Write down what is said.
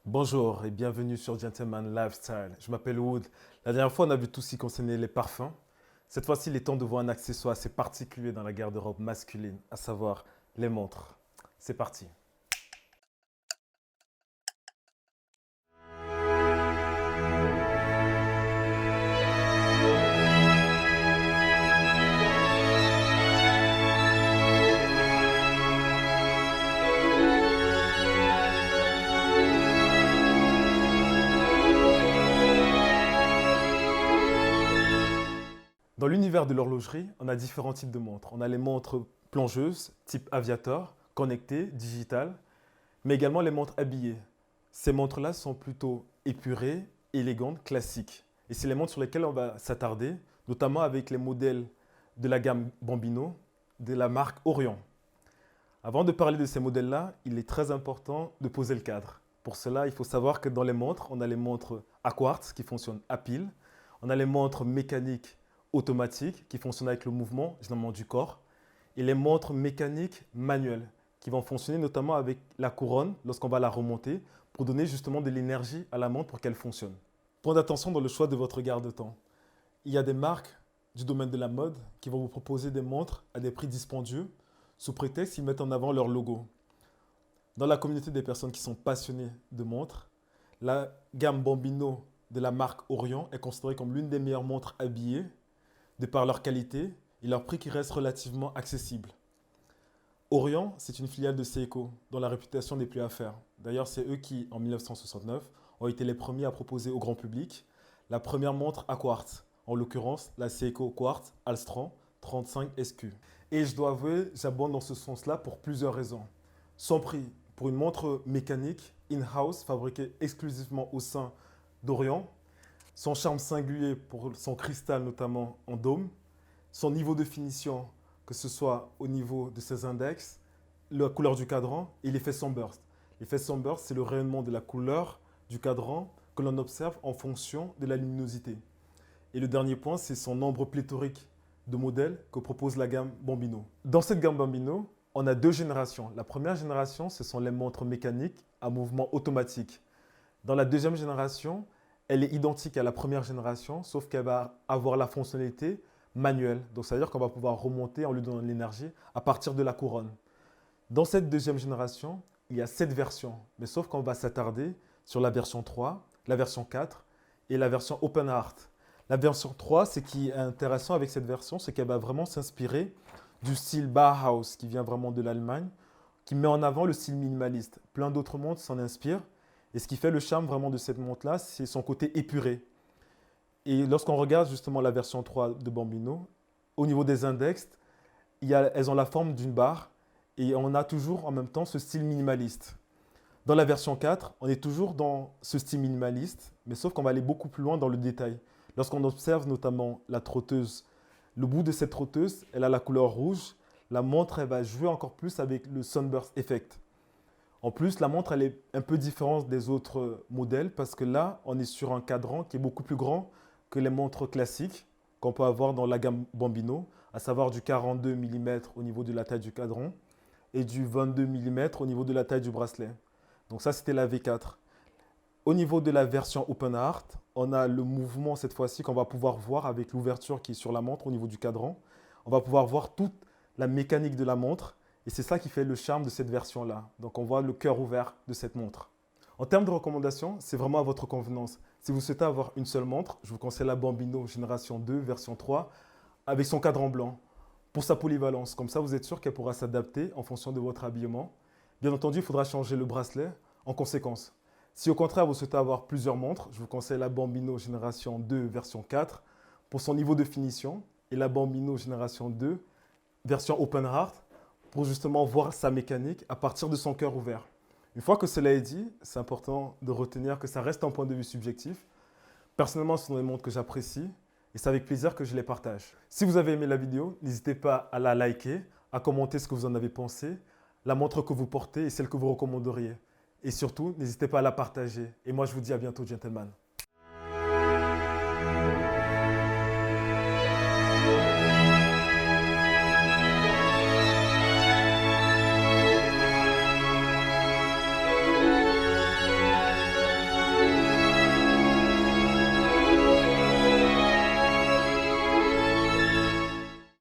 Bonjour et bienvenue sur Gentleman Lifestyle. Je m'appelle Wood. La dernière fois, on a vu tout ce qui concernait les parfums. Cette fois-ci, il est temps de voir un accessoire assez particulier dans la garde-robe masculine, à savoir les montres. C'est parti. Dans l'univers de l'horlogerie, on a différents types de montres. On a les montres plongeuses, type aviator, connectées, digitales, mais également les montres habillées. Ces montres-là sont plutôt épurées, élégantes, classiques. Et c'est les montres sur lesquelles on va s'attarder, notamment avec les modèles de la gamme Bambino de la marque Orion. Avant de parler de ces modèles-là, il est très important de poser le cadre. Pour cela, il faut savoir que dans les montres, on a les montres à quartz qui fonctionnent à pile. On a les montres mécaniques automatiques qui fonctionnent avec le mouvement, généralement du corps. Et les montres mécaniques manuelles qui vont fonctionner notamment avec la couronne lorsqu'on va la remonter pour donner justement de l'énergie à la montre pour qu'elle fonctionne. Point d'attention dans le choix de votre garde-temps. Il y a des marques du domaine de la mode qui vont vous proposer des montres à des prix dispendieux sous prétexte qu'ils mettent en avant leur logo. Dans la communauté des personnes qui sont passionnées de montres, la gamme Bambino de la marque Orion est considérée comme l'une des meilleures montres habillées de par leur qualité et leur prix qui reste relativement accessible. Orion, c'est une filiale de Seiko dont la réputation n'est plus à faire. D'ailleurs, c'est eux qui, en 1969, ont été les premiers à proposer au grand public la première montre à quartz, en l'occurrence la Seiko Quartz Alstron 35 SQ. Et je dois avouer, j'abonde dans ce sens-là pour plusieurs raisons. Son prix pour une montre mécanique in-house fabriquée exclusivement au sein d'Orion, son charme singulier pour son cristal notamment en dôme, son niveau de finition, que ce soit au niveau de ses index, la couleur du cadran et l'effet sunburst. L'effet sunburst, c'est le rayonnement de la couleur du cadran que l'on observe en fonction de la luminosité. Et le dernier point, c'est son nombre pléthorique de modèles que propose la gamme Bambino. Dans cette gamme Bambino, on a deux générations. La première génération, ce sont les montres mécaniques à mouvement automatique. Dans la deuxième génération, elle est identique à la première génération, sauf qu'elle va avoir la fonctionnalité manuelle. Donc, ça veut dire qu'on va pouvoir remonter en lui donnant de l'énergie à partir de la couronne. Dans cette deuxième génération, il y a 7 versions, mais sauf qu'on va s'attarder sur la version 3, la version 4 et la version Open Heart. La version 3, ce qui est intéressant avec cette version, c'est qu'elle va vraiment s'inspirer du style Bauhaus qui vient vraiment de l'Allemagne, qui met en avant le style minimaliste. Plein d'autres montres s'en inspirent. Et ce qui fait le charme vraiment de cette montre-là, c'est son côté épuré. Et lorsqu'on regarde justement la version 3 de Bambino, au niveau des index, elles ont la forme d'une barre et on a toujours en même temps ce style minimaliste. Dans la version 4, on est toujours dans ce style minimaliste, mais sauf qu'on va aller beaucoup plus loin dans le détail. Lorsqu'on observe notamment la trotteuse, le bout de cette trotteuse, elle a la couleur rouge. La montre, elle va jouer encore plus avec le Sunburst Effect. En plus, la montre, elle est un peu différente des autres modèles parce que là, on est sur un cadran qui est beaucoup plus grand que les montres classiques qu'on peut avoir dans la gamme Bambino, à savoir du 42 mm au niveau de la taille du cadran et du 22 mm au niveau de la taille du bracelet. Donc ça, c'était la V4. Au niveau de la version Open Heart, on a le mouvement cette fois-ci qu'on va pouvoir voir avec l'ouverture qui est sur la montre au niveau du cadran. On va pouvoir voir toute la mécanique de la montre et c'est ça qui fait le charme de cette version-là. Donc on voit le cœur ouvert de cette montre. En termes de recommandations, c'est vraiment à votre convenance. Si vous souhaitez avoir une seule montre, je vous conseille la Bambino Génération 2, version 3, avec son cadran blanc, pour sa polyvalence. Comme ça, vous êtes sûr qu'elle pourra s'adapter en fonction de votre habillement. Bien entendu, il faudra changer le bracelet en conséquence. Si au contraire, vous souhaitez avoir plusieurs montres, je vous conseille la Bambino Génération 2, version 4, pour son niveau de finition, et la Bambino Génération 2, version Open Heart, pour justement voir sa mécanique à partir de son cœur ouvert. Une fois que cela est dit, c'est important de retenir que ça reste un point de vue subjectif. Personnellement, ce sont des montres que j'apprécie et c'est avec plaisir que je les partage. Si vous avez aimé la vidéo, n'hésitez pas à la liker, à commenter ce que vous en avez pensé, la montre que vous portez et celle que vous recommanderiez. Et surtout, n'hésitez pas à la partager. Et moi, je vous dis à bientôt, gentlemen.